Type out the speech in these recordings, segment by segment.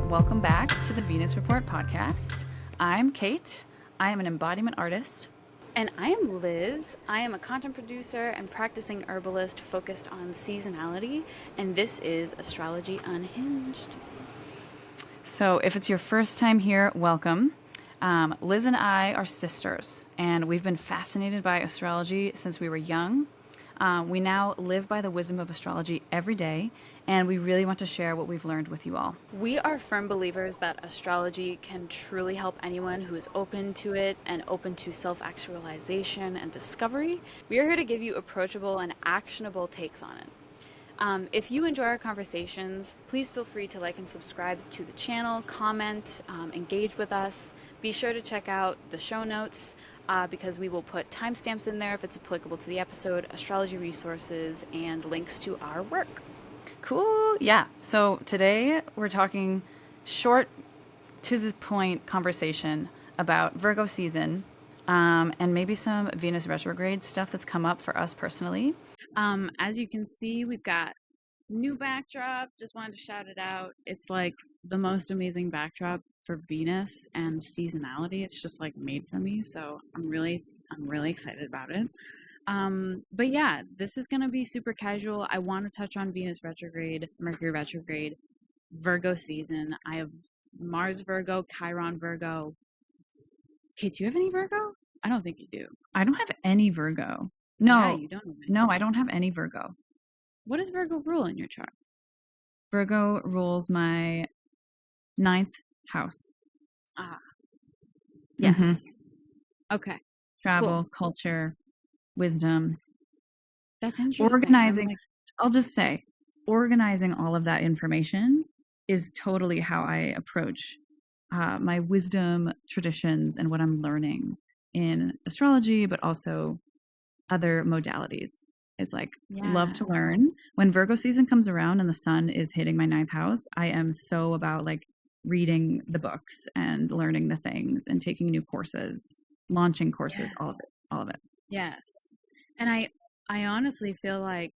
welcome back to the Venus Report podcast. I'm Kate. I am an embodiment artist. And I am Liz. I am a content producer and practicing herbalist focused on seasonality, and this is Astrology Unhinged. So if it's your first time here, welcome. Liz and I are sisters, and we've been fascinated by astrology since we were young. We now live by the wisdom of astrology every day, and we really want to share what we've learned with you all. We are firm believers that astrology can truly help anyone who is open to it and open to self-actualization and discovery. We are here to give you approachable and actionable takes on it. If you enjoy our conversations, please feel free to like and subscribe to the channel, comment, engage with us. Be sure to check out the show notes because we will put timestamps in there if it's applicable to the episode, astrology resources, and links to our work. Cool. Yeah. So today we're talking short, to the point conversation about Virgo season and maybe some Venus retrograde stuff that's come up for us personally. As you can see, we've got new backdrop. Just wanted to shout it out. It's like the most amazing backdrop for Venus and seasonality. It's just like made for me. So I'm really excited about it. But yeah, this is going to be super casual. I want to touch on Venus retrograde, Mercury retrograde, Virgo season. I have Mars Virgo, Chiron Virgo. Kate, do you have any Virgo? I don't think you do. I don't have any Virgo. No, Yeah, you don't have any. No, I don't have any Virgo. What does Virgo rule in your chart? Virgo rules my 9th house. Yes. Mm-hmm. Okay. Travel, culture, wisdom. That's interesting. Organizing. I'll just say, organizing all of that information is totally how I approach my wisdom traditions and what I'm learning in astrology, but also other modalities. It's like, love to learn. When Virgo season comes around and the sun is hitting my 9th house, I am so about like reading the books and learning the things and taking new courses, launching courses, all of it. Yes. And I honestly feel like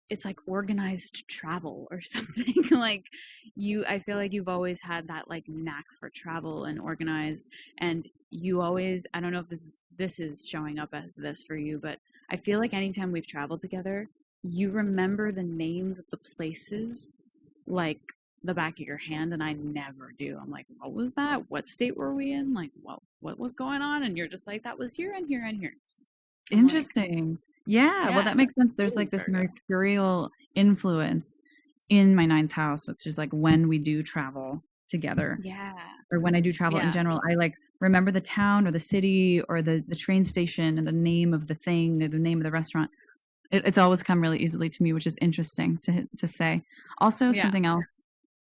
it's like organized travel or something. I feel like you've always had that like knack for travel and organized, and you always, I don't know if this is showing up as this for you, but I feel like anytime we've traveled together, you remember the names of the places like the back of your hand, and I never do. I'm like, what was that? What state were we in? Like, what was going on? And you're just like, that was here and here and here. Interesting. Like, yeah, well, that makes sense. There's like this mercurial influence in my 9th house, which is like when we do travel together. Yeah. Or when I do travel in general, I like remember the town or the city or the train station and the name of the thing or the name of the restaurant. It's always come really easily to me, which is interesting to say. Also, something else.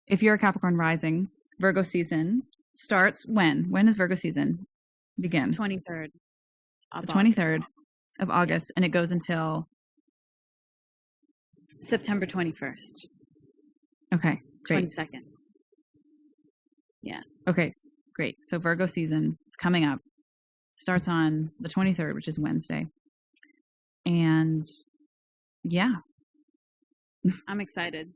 If you're a Capricorn rising, Virgo season starts when? When does Virgo season begin? 23rd. The 23rd of August, and it goes until September 21st. Okay, great. 22nd. Yeah. Okay, great. So Virgo season is coming up. Starts on the 23rd, which is Wednesday. And yeah. I'm excited.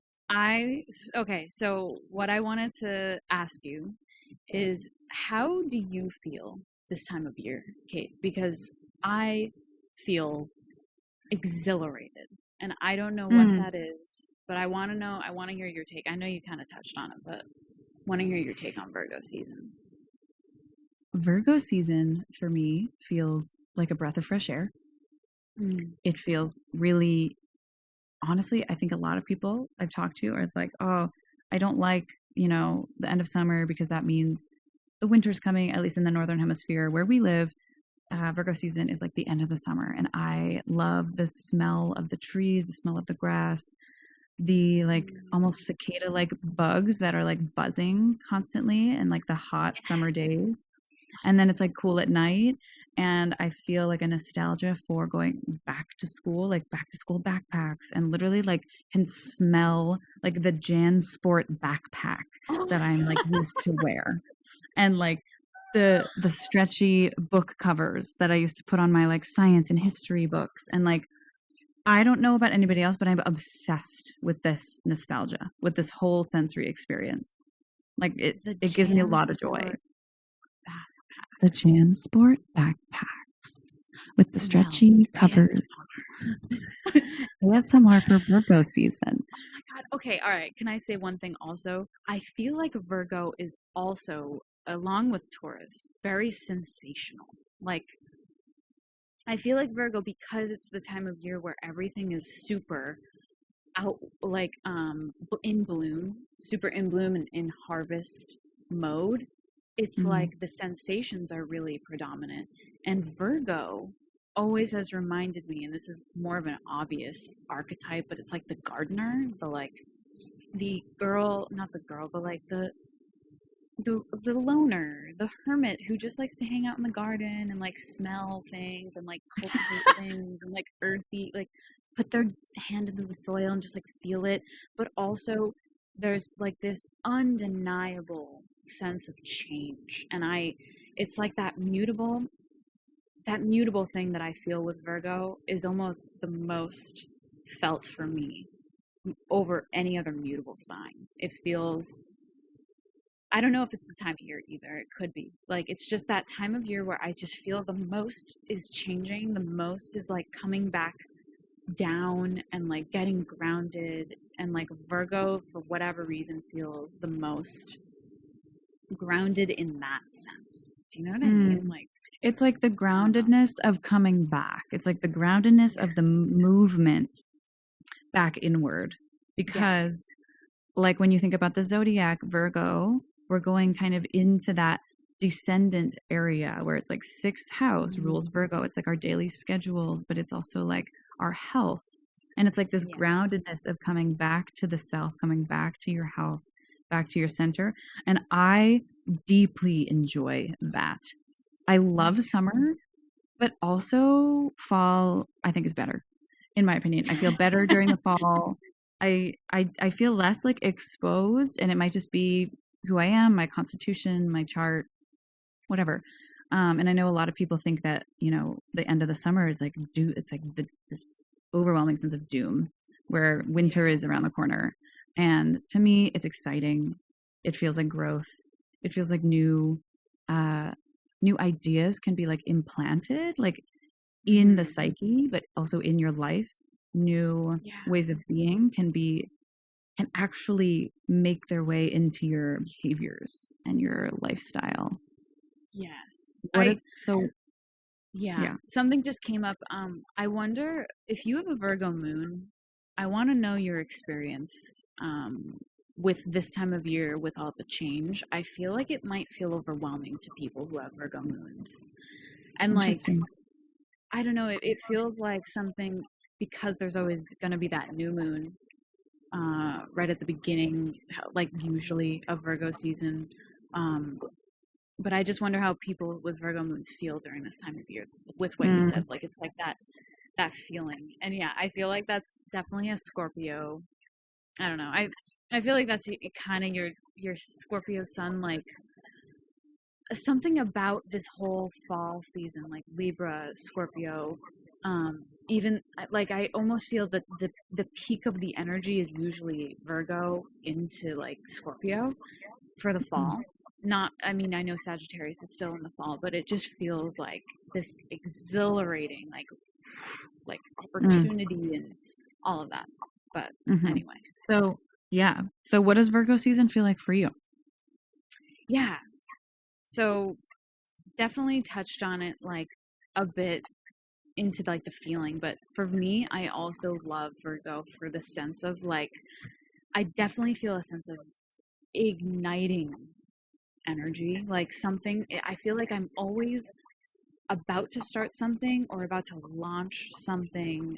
Okay, so what I wanted to ask you is, how do you feel this time of year, Kate? Because I feel exhilarated, and I don't know what that is, but I want to know. I want to hear your take. I know you kind of touched on it, but I want to hear your take on Virgo season. Virgo season for me feels like a breath of fresh air. It feels really, honestly, I think a lot of people I've talked to are like, oh, I don't like, the end of summer because that means the winter's coming, at least in the Northern Hemisphere where we live. Virgo season is like the end of the summer, and I love the smell of the trees, the smell of the grass, the like almost cicada like bugs that are like buzzing constantly and like the hot summer days. And then it's like cool at night, and I feel like a nostalgia for going back to school, like back to school backpacks, and literally like can smell like the JanSport backpack that I'm like used to wear, and like the stretchy book covers that I used to put on my like science and history books. And like, I don't know about anybody else, but I'm obsessed with this nostalgia, with this whole sensory experience. Like The it gives me a lot of joy. JanSport The JanSport backpacks with the stretchy covers. ASMR for Virgo season. God. Okay, all right. Can I say one thing also? I feel like Virgo is also, along with Taurus, very sensational. Like, I feel like Virgo, because it's the time of year where everything is super out, like in bloom, super in bloom and in harvest mode. It's like the sensations are really predominant, and Virgo always has reminded me, and this is more of an obvious archetype, but it's like the gardener, the girl, not the girl, but like the loner, the hermit who just likes to hang out in the garden and like smell things and like cultivate things and like earthy, like put their hand into the soil and just like feel it. But also there's like this undeniable sense of change. And it's like that mutable thing that I feel with Virgo is almost the most felt for me over any other mutable sign. It feels, I don't know if it's the time of year either. It could be. Like, it's just that time of year where I just feel the most is changing. The most is like coming back down and like getting grounded. And like Virgo, for whatever reason, feels the most grounded in that sense. Do you know what I mean? Like, it's like the groundedness of coming back. It's like the groundedness of the movement back inward. Because like when you think about the zodiac, Virgo, we're going kind of into that descendant area where it's like sixth house rules Virgo. It's like our daily schedules, but it's also like our health. And it's like this groundedness of coming back to the self, coming back to your health, back to your center. And I deeply enjoy that. I love summer, but also fall, I think, is better, in my opinion. I feel better during the fall. I feel less like exposed, and it might just be who I am, my constitution, my chart, whatever. And I know a lot of people think that, you know, the end of the summer is like it's like this overwhelming sense of doom where winter is around the corner. And to me, it's exciting. It feels like growth. It feels like new ideas can be like implanted, like in the psyche, but also in your life. New ways of being can actually make their way into your behaviors and your lifestyle. Yes. Something just came up. I wonder if you have a Virgo moon, I want to know your experience with this time of year, with all the change. I feel like it might feel overwhelming to people who have Virgo moons. And like, I don't know, it feels like something, because there's always going to be that new moon right at the beginning, like usually of Virgo season. But I just wonder how people with Virgo moons feel during this time of year with what you said. Like, it's like that feeling. And yeah, I feel like that's definitely a Scorpio. I don't know. I feel like that's kind of your Scorpio sun, like something about this whole fall season, like Libra, Scorpio, even like I almost feel that the peak of the energy is usually Virgo into like Scorpio for the fall. Not, I mean, I know Sagittarius is still in the fall, but it just feels like this exhilarating, like opportunity and all of that. But anyway. So, yeah. So what does Virgo season feel like for you? Yeah. So definitely touched on it like a bit into like the feeling, but for me, I also love Virgo for the sense of like, I definitely feel a sense of igniting energy, like something. I feel like I'm always about to start something or about to launch something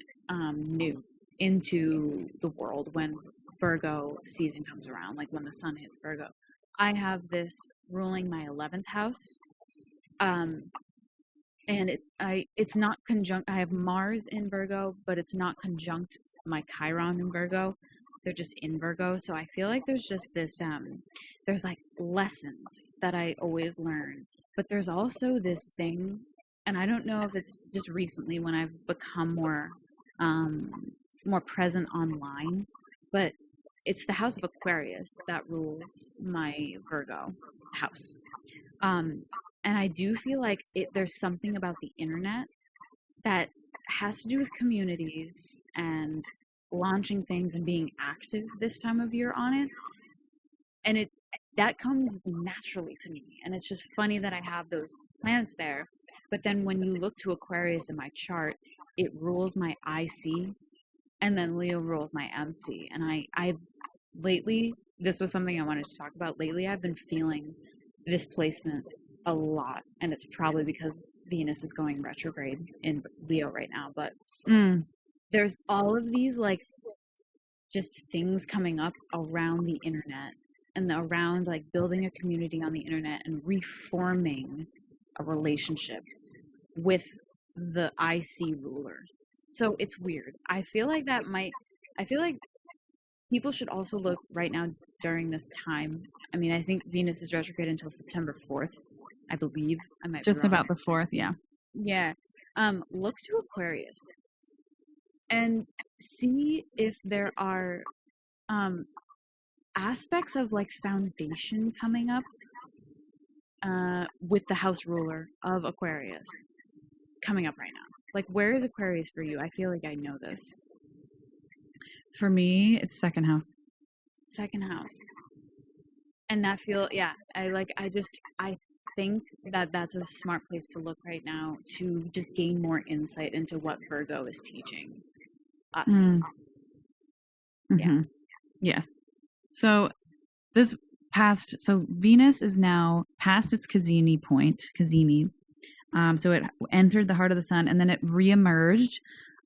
new into the world when Virgo season comes around, like when the sun hits Virgo. I have this ruling my 11th house, and it's not conjunct. I have Mars in Virgo, but it's not conjunct my Chiron in Virgo. They're just in Virgo. So I feel like there's just this, there's like lessons that I always learn, but there's also this thing, and I don't know if it's just recently when I've become more present online, but it's the house of Aquarius that rules my Virgo house. And I do feel like there's something about the internet that has to do with communities and launching things and being active this time of year on it. And that comes naturally to me. And it's just funny that I have those planets there. But then when you look to Aquarius in my chart, it rules my IC, and then Leo rules my MC. And I've lately, this was something I wanted to talk about. Lately, I've been feeling this placement a lot. And it's probably because Venus is going retrograde in Leo right now. But there's all of these, like, just things coming up around the internet and around, like, building a community on the internet and reforming a relationship with the IC ruler. So it's weird. I feel like people should also look right now during this time. I mean, I think Venus is retrograde until September 4th, I believe. I might just be wrong. about the 4th, yeah. Yeah. Look to Aquarius and see if there are aspects of, like, foundation coming up with the house ruler of Aquarius coming up right now. Like, where is Aquarius for you? I feel like I know this. For me, it's second house. Second house. And I think that that's a smart place to look right now to just gain more insight into what Virgo is teaching us. Mm-hmm. Yeah. Yes. So Venus is now past its Cassini point. So it entered the heart of the sun, and then it reemerged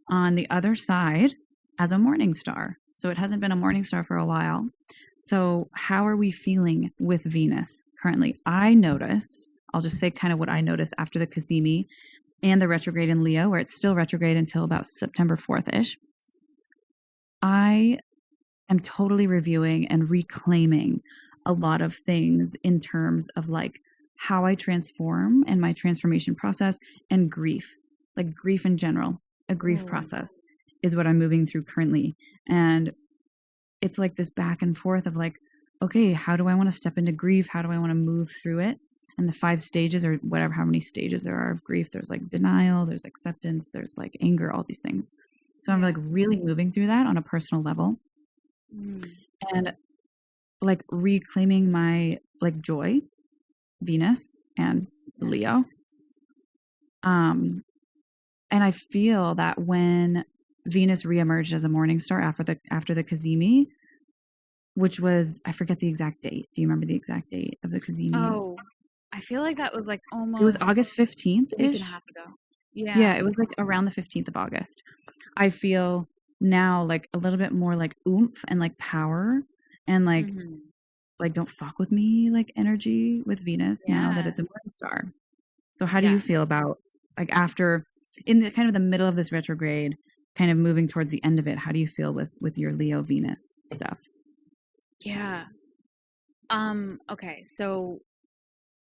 on the other side as a morning star. So it hasn't been a morning star for a while. So how are we feeling with Venus currently? I'll just say kind of what I noticed after the Cassini and the retrograde in Leo, where it's still retrograde until about September 4th-ish. I am totally reviewing and reclaiming a lot of things in terms of, like, how I transform and my transformation process, and grief, like grief in general. A grief process is what I'm moving through currently. And it's like this back and forth of, like, okay, how do I want to step into grief? How do I want to move through it? And the 5 stages, or whatever, how many stages there are of grief. There's, like, denial, there's acceptance, there's, like, anger, all these things. So I'm, like, really moving through that on a personal level. And, like, reclaiming my, like, joy, Venus and Leo. And I feel that when Venus reemerged as a morning star after the Cassini, which was, I forget the exact date. Do you remember the exact date of the Cassini? Oh, I feel like that was, like, almost... It was August 15th-ish. A week and a half ago. Yeah, it was, like, around the 15th of August. I feel now, like, a little bit more, like, oomph and, like, power and, like, like, don't fuck with me, like, energy with Venus now that it's a morning star. So how do you feel about, like, after, in the kind of the middle of this retrograde, kind of moving towards the end of it, how do you feel with your Leo Venus stuff? Yeah. Okay, so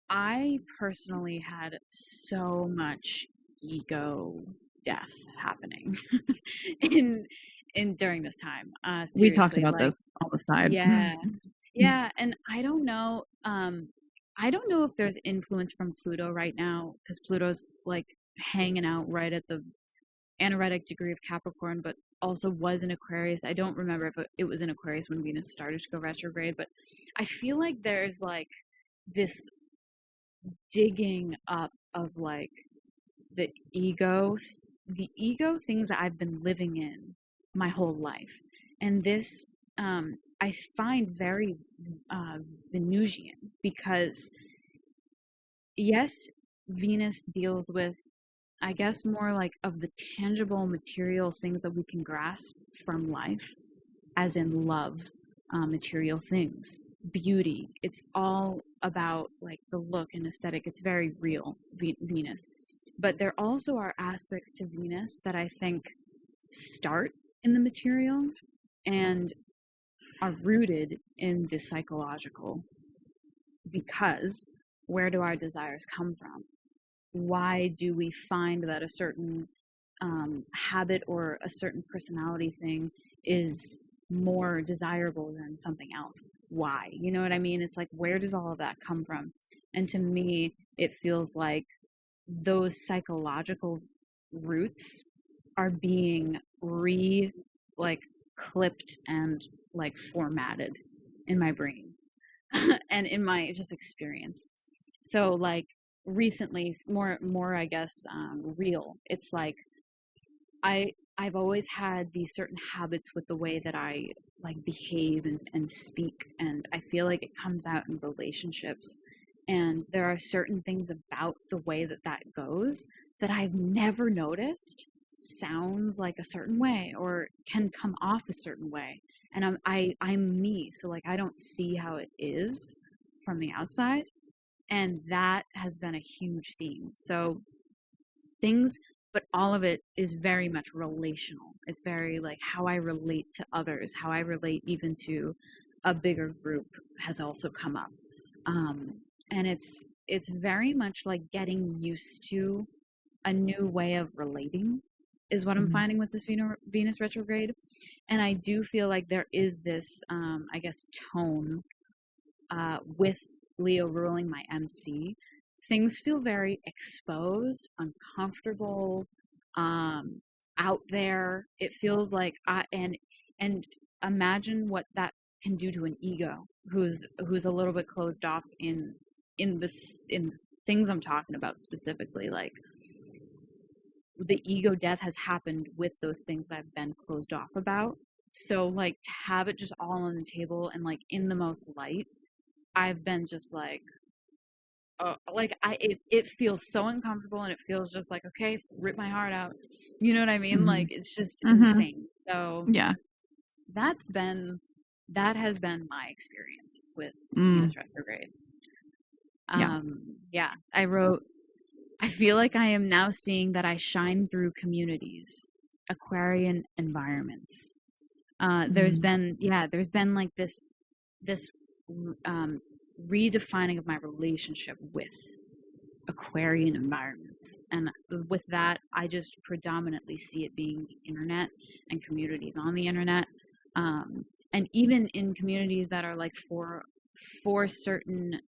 I personally had so much ego death happening during this time. We talked about this on the side. Yeah, and I don't know if there's influence from Pluto right now, because Pluto's, like, hanging out right at the anaretic degree of Capricorn, but also was in Aquarius. I don't remember if it was in Aquarius when Venus started to go retrograde, but I feel like there's, like, this digging up of, like, the ego things that I've been living in my whole life. And this I find very Venusian, because yes, Venus deals with, I guess, more like of the tangible material things that we can grasp from life, as in love, material things, beauty. It's all about, like, the look and aesthetic. It's very real, Venus. But there also are aspects to Venus that I think start in the material and are rooted in the psychological. Because where do our desires come from? Why do we find that a certain habit or a certain personality thing is more desirable than something else. Why? You know what I mean? It's like, where does all of that come from? And to me, it feels like those psychological roots are being like clipped and like formatted in my brain and in my just experience. So like recently, more I guess real. It's like I've always had these certain habits with the way that I like behave and speak, and I feel like it comes out in relationships. And there are certain things about the way that that goes that I've never noticed sounds like a certain way or can come off a certain way. And I'm me, so like I don't see how it is from the outside, and that has been a huge theme. So things, but all of it is very much relational. It's very like how I relate to others, how I relate even to a bigger group has also come up. And it's very much like getting used to a new way of relating is what I'm finding with this Venus retrograde. And I do feel like there is this, I guess, tone with Leo ruling my MC. Things feel very exposed, uncomfortable, out there. It feels like and imagine what that can do to an ego who's a little bit closed off in things I'm talking about specifically. Like the ego death has happened with those things that I've been closed off about. So like to have it just all on the table and like in the most light, I've been just like, it feels so uncomfortable, and it feels just like, okay, rip my heart out. You know what I mean? Like it's just insane. So yeah, that has been my experience with Venus retrograde. Yeah, I wrote, I feel like I am now seeing that I shine through communities, Aquarian environments. There's been like this redefining of my relationship with Aquarian environments, and with that I just predominantly see it being the internet and communities on the internet, and even in communities that are like for certain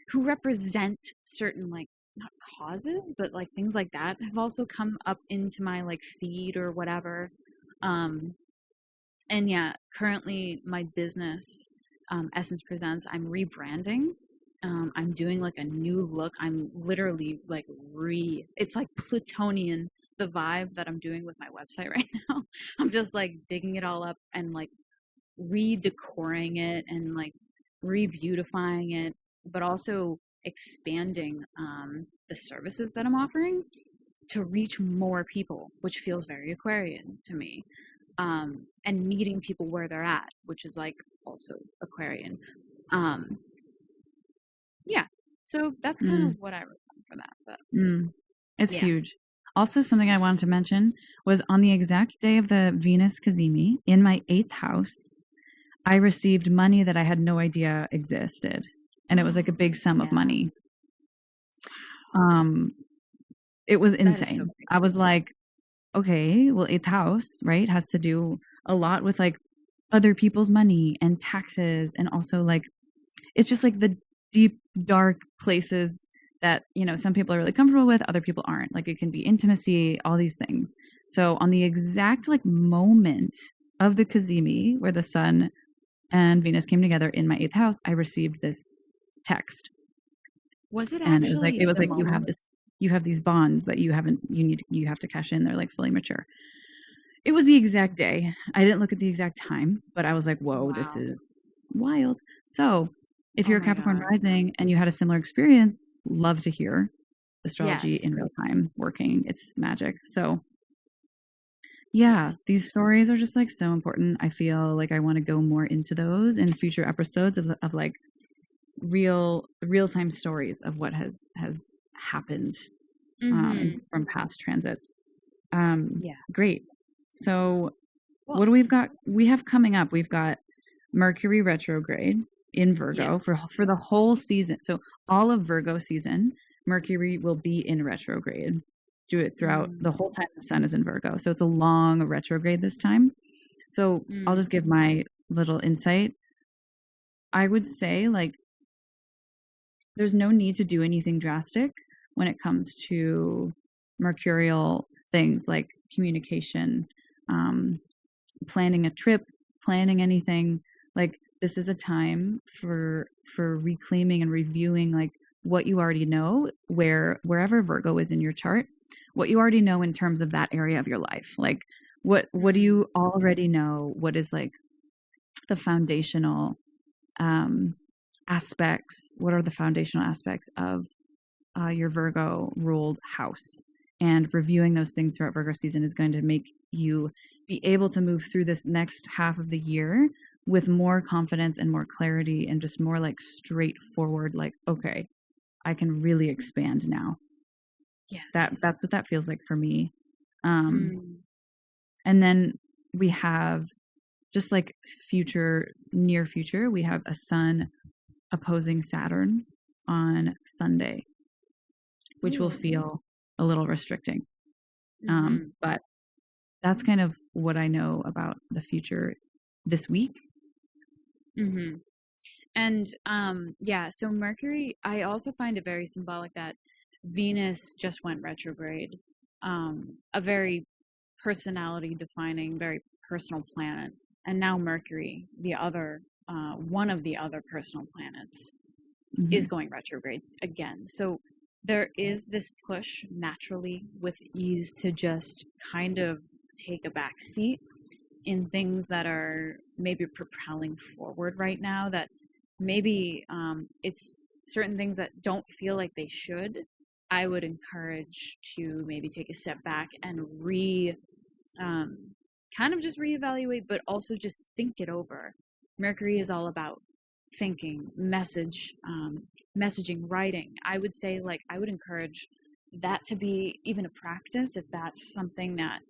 who represent certain like not causes but like things like that have also come up into my like feed or whatever. And yeah, currently my business, Essence Presents, I'm rebranding. I'm doing like a new look. I'm literally like it's like Plutonian, the vibe that I'm doing with my website right now. I'm just like digging it all up and like redecoring it and like re-beautifying it, but also expanding the services that I'm offering to reach more people, which feels very Aquarian to me. And meeting people where they're at, which is like also Aquarian. Yeah, so that's kind of what I wrote for that. But it's huge. Also, something I wanted to mention was on the exact day of the Venus Cazimi in my 8th house, I received money that I had no idea existed. And it was like a big sum of money. It was insane. So I was like, okay, well, 8th house, right, has to do a lot with like other people's money and taxes. And also like, it's just like the deep, dark places that, you know, some people are really comfortable with, other people aren't. Like it can be intimacy, all these things. So on the exact like moment of the Cazimi where the sun and Venus came together in my 8th house, I received this text. Was it and actually? it was like you have these bonds that you have to cash in. They're like fully mature. It was the exact day. I didn't look at the exact time, but I was like, whoa, this is wild. So if you're a Capricorn rising and you had a similar experience, love to hear astrology in real time working. It's magic. So yeah, these stories are just like so important. I feel like I want to go more into those in future episodes of like real-time stories of what has happened from past transits. Great. So what do we've got? We have coming up, we've got Mercury retrograde in Virgo for the whole season. So all of Virgo season, Mercury will be in retrograde. Do it throughout the whole time the sun is in Virgo. So it's a long retrograde this time. So I'll just give my little insight. I would say, like, there's no need to do anything drastic when it comes to mercurial things like communication, planning a trip, planning anything. Like, this is a time for reclaiming and reviewing, like, what you already know, wherever Virgo is in your chart, what you already know in terms of that area of your life. Like, what do you already know? What is, like, the foundational aspects? What are the foundational aspects of your Virgo ruled house? And reviewing those things throughout Virgo season is going to make you be able to move through this next half of the year with more confidence and more clarity and just more, like, straightforward, like, okay, I can really expand now. Yes. That's what that feels like for me. And then we have just, like, near future, we have a sun opposing Saturn on Sunday, which will feel a little restricting. But that's kind of what I know about the future this week. And so Mercury, I also find it very symbolic that Venus just went retrograde, a very personality defining, very personal planet. And now Mercury, the other one of the other personal planets, is going retrograde again. So there is this push naturally with ease to just kind of take a back seat in things that are maybe propelling forward right now, that maybe it's certain things that don't feel like they should. I would encourage to maybe take a step back and kind of just reevaluate, but also just think it over. Mercury is all about thinking, messaging, writing. I would say, like, I would encourage that to be even a practice if that's something that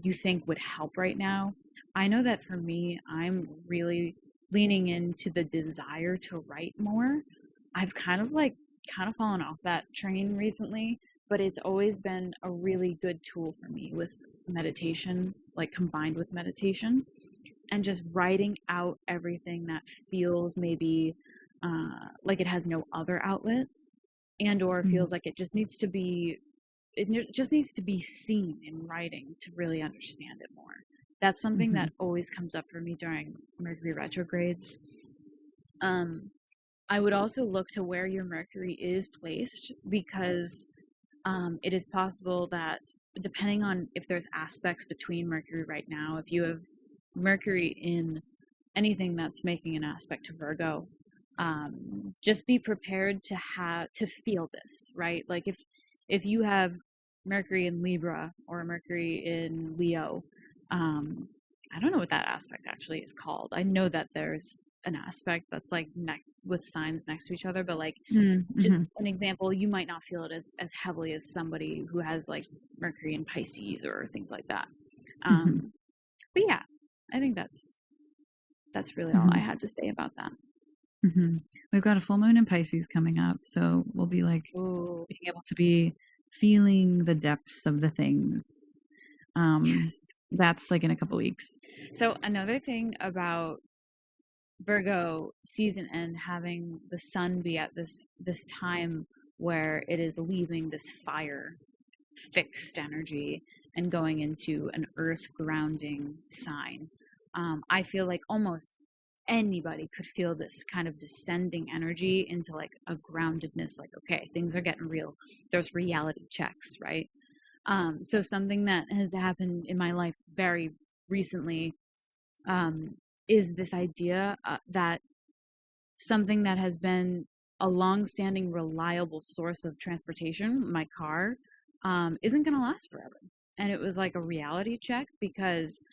you think would help right now. I know that for me, I'm really leaning into the desire to write more. I've kind of fallen off that train recently, but it's always been a really good tool for me with meditation, like combined with meditation, and just writing out everything that feels maybe like it has no other outlet, and or feels like it just needs to be seen in writing to really understand it more. That's something that always comes up for me during Mercury retrogrades. I would also look to where your Mercury is placed, because it is possible that, depending on if there's aspects between Mercury right now, if you have Mercury in anything that's making an aspect to Virgo, just be prepared to feel this, right? Like if you have Mercury in Libra or Mercury in Leo, I don't know what that aspect actually is called. I know that there's an aspect that's like with signs next to each other, but like just an example, you might not feel it as heavily as somebody who has like Mercury in Pisces or things like that. But yeah, I think that's really all I had to say about that. We've got a full moon in Pisces coming up, so we'll be like being able to be feeling the depths of the things. Yes. That's like in a couple weeks. So another thing about Virgo season and having the sun be at this time where it is leaving this fire fixed energy and going into an earth grounding sign. I feel like almost anybody could feel this kind of descending energy into like a groundedness, like, okay, things are getting real. There's reality checks, right? So something that has happened in my life very recently is this idea that something that has been a long-standing, reliable source of transportation, my car, isn't going to last forever. And it was like a reality check, because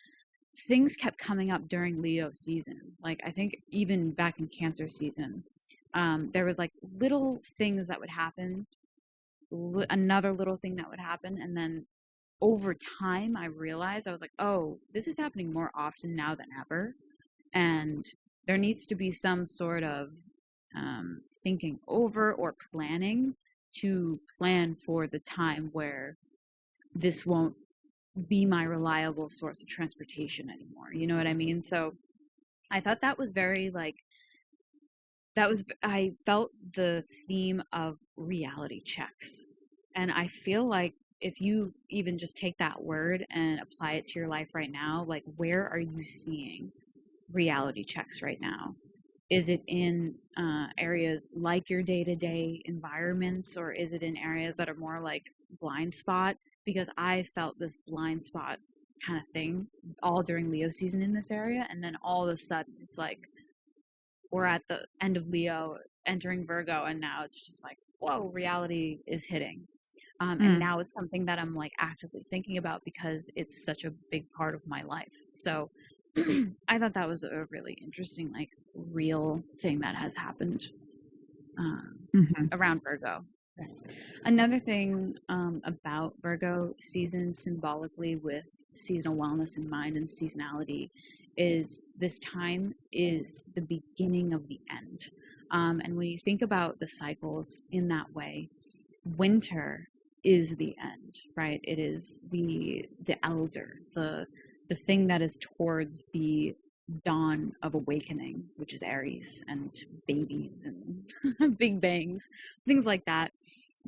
things kept coming up during Leo season. Like, I think even back in Cancer season, there was like little things that would happen, another little thing that would happen, and then over time I realized, I was like, oh, this is happening more often now than ever, and there needs to be some sort of thinking over or planning to plan for the time where this won't be my reliable source of transportation anymore. You know what I mean? So I thought that was very like, I felt the theme of reality checks. And I feel like if you even just take that word and apply it to your life right now, like where are you seeing reality checks right now? Is it in areas like your day-to-day environments, or is it in areas that are more like blind spot? Because I felt this blind spot kind of thing all during Leo season in this area. And then all of a sudden it's like, we're at the end of Leo, entering Virgo, and now it's just like, whoa, reality is hitting. And now it's something that I'm like actively thinking about because it's such a big part of my life. So I thought that was a really interesting, like, real thing that has happened around Virgo. Another thing about Virgo season, symbolically with seasonal wellness in mind and seasonality, is this time is the beginning of the end. And when you think about the cycles in that way, winter is the end, right? It is the elder, the thing that is towards the dawn of awakening, which is Aries and babies and big bangs, things like that,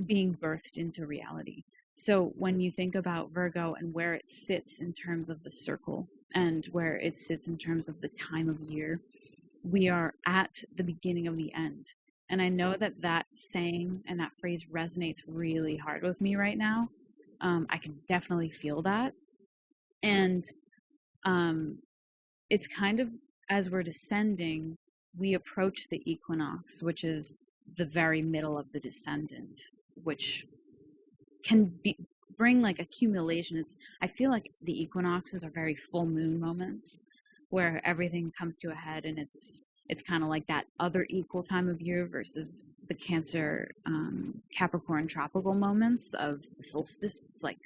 being birthed into reality. So when you think about Virgo and where it sits in terms of the circle and where it sits in terms of the time of year, we are at the beginning of the end. And I know that that saying and that phrase resonates really hard with me right now. I can definitely feel that. And it's kind of, as we're descending, we approach the equinox, which is the very middle of the descendant, which can bring like accumulation. I feel like the equinoxes are very full moon moments where everything comes to a head, and it's kind of like that other equal time of year versus the Cancer, Capricorn tropical moments of the solstice. It's like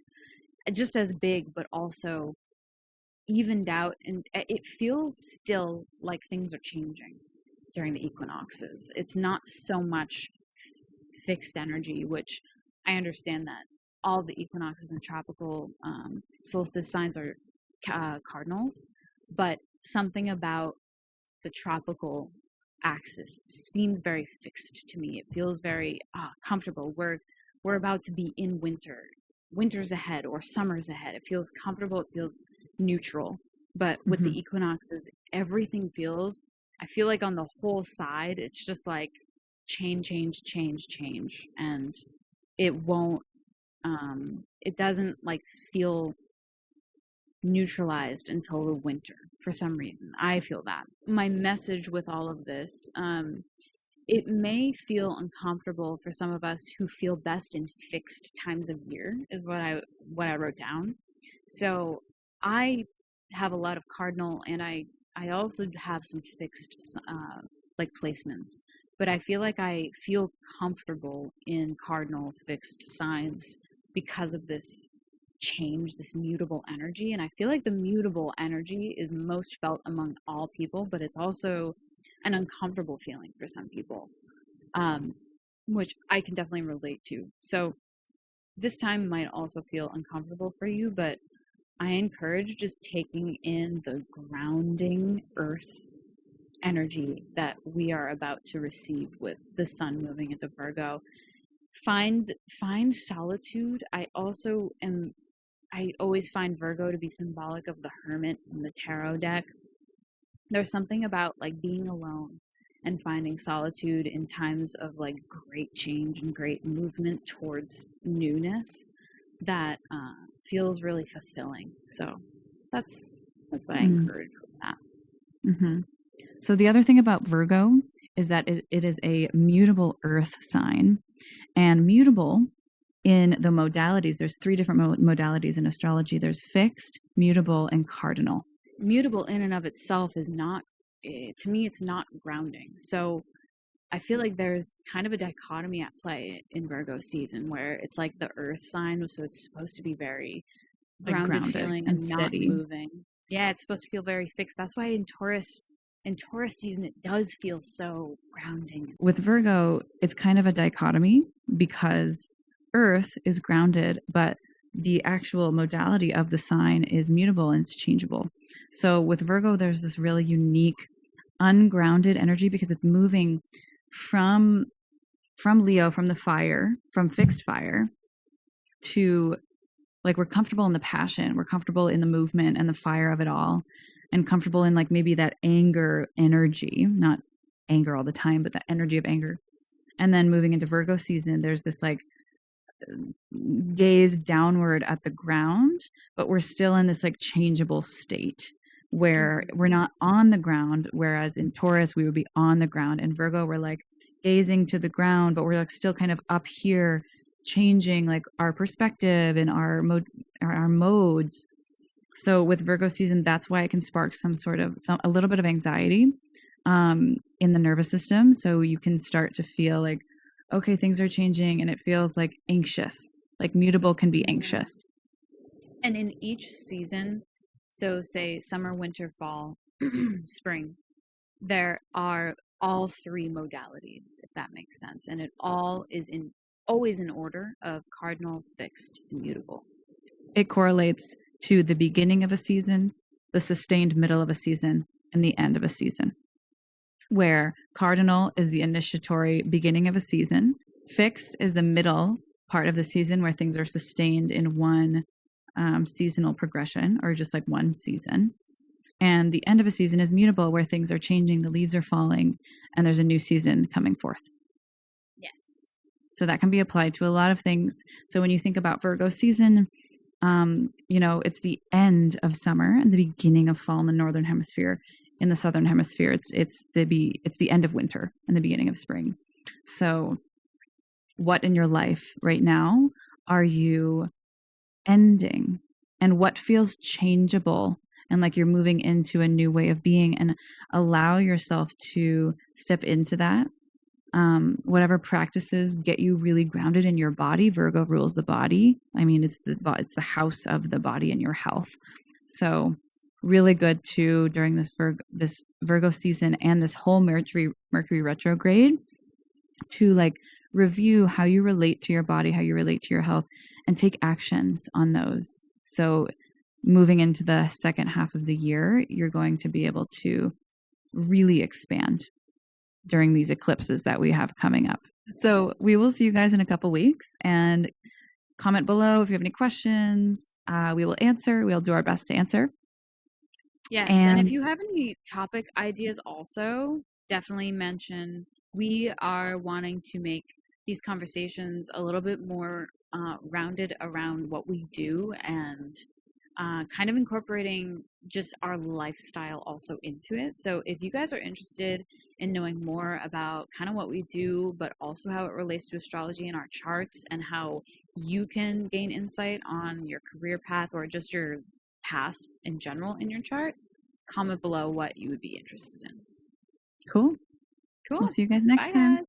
just as big, but also evened out, and it feels still like things are changing during the equinoxes. It's not so much fixed energy, which I understand that all the equinoxes and tropical solstice signs are cardinals, but something about the tropical axis seems very fixed to me. It feels very comfortable. We're about to be in winter. Winter's ahead or summer's ahead. It feels comfortable. It feels neutral. But with the equinoxes, everything feels, I feel like on the whole side, it's just like change. And it won't, it doesn't like feel neutralized until the winter for some reason. I feel that. My message with all of this, it may feel uncomfortable for some of us who feel best in fixed times of year, is what I wrote down. So I have a lot of cardinal, and I also have some fixed like placements, but I feel like I feel comfortable in cardinal fixed signs because of this change, this mutable energy. And I feel like the mutable energy is most felt among all people, but it's also an uncomfortable feeling for some people, which I can definitely relate to. So this time might also feel uncomfortable for you, but I encourage just taking in the grounding earth energy that we are about to receive with the sun moving into Virgo. Find solitude. I always find Virgo to be symbolic of the hermit in the tarot deck. There's something about like being alone and finding solitude in times of like great change and great movement towards newness that feels really fulfilling. So that's what I encourage with that. So the other thing about Virgo is that it is a mutable earth sign, and mutable in the modalities, there's 3 different modalities in astrology. There's fixed, mutable, and cardinal. Mutable in and of itself is not, to me, it's not grounding. So I feel like there's kind of a dichotomy at play in Virgo season where it's like the earth sign, so it's supposed to be very grounded feeling and steady, not moving. Yeah, it's supposed to feel very fixed. That's why in Taurus season, it does feel so grounding. With Virgo, it's kind of a dichotomy because Earth is grounded, but the actual modality of the sign is mutable and it's changeable. So with Virgo, there's this really unique, ungrounded energy because it's moving from Leo, from the fire, from fixed fire, to like we're comfortable in the passion, we're comfortable in the movement and the fire of it all, and comfortable in like maybe that anger energy, not anger all the time, but the energy of anger. And then moving into Virgo season, there's this like gaze downward at the ground, but we're still in this like changeable state where we're not on the ground, whereas in Taurus we would be on the ground. In Virgo we're like gazing to the ground, but we're like still kind of up here, changing like our perspective and our modes. So with Virgo season, that's why it can spark a little bit of anxiety in the nervous system. So you can start to feel like, okay, things are changing, and it feels like anxious, like mutable can be anxious. And in each season, so say summer, winter, fall, spring, there are all three modalities, if that makes sense. And it all is always in order of cardinal, fixed, and mutable. It correlates to the beginning of a season, the sustained middle of a season, and the end of a season. Where cardinal is the initiatory beginning of a season, fixed is the middle part of the season where things are sustained in one seasonal progression or just like one season. And the end of a season is mutable, where things are changing, the leaves are falling, and there's a new season coming forth. Yes. So that can be applied to a lot of things. So when you think about Virgo season, it's the end of summer and the beginning of fall in the northern hemisphere. In the southern hemisphere, it's the end of winter and the beginning of spring. So what in your life right now are you ending, and what feels changeable and like you're moving into a new way of being, and allow yourself to step into that. Whatever practices get you really grounded in your body. Virgo rules the body. I mean, it's the house of the body and your health. So really good too during this Virgo season and this whole Mercury retrograde to like review how you relate to your body, how you relate to your health, and take actions on those. So moving into the second half of the year, you're going to be able to really expand during these eclipses that we have coming up. So we will see you guys in a couple weeks, and comment below if you have any questions. We will answer. We'll do our best to answer. Yes, and if you have any topic ideas also, definitely mention. We are wanting to make these conversations a little bit more rounded around what we do, and kind of incorporating just our lifestyle also into it. So if you guys are interested in knowing more about kind of what we do, but also how it relates to astrology and our charts, and how you can gain insight on your career path or just your path in general in your chart, comment below what you would be interested in. Cool. We'll see you guys next time. Guys.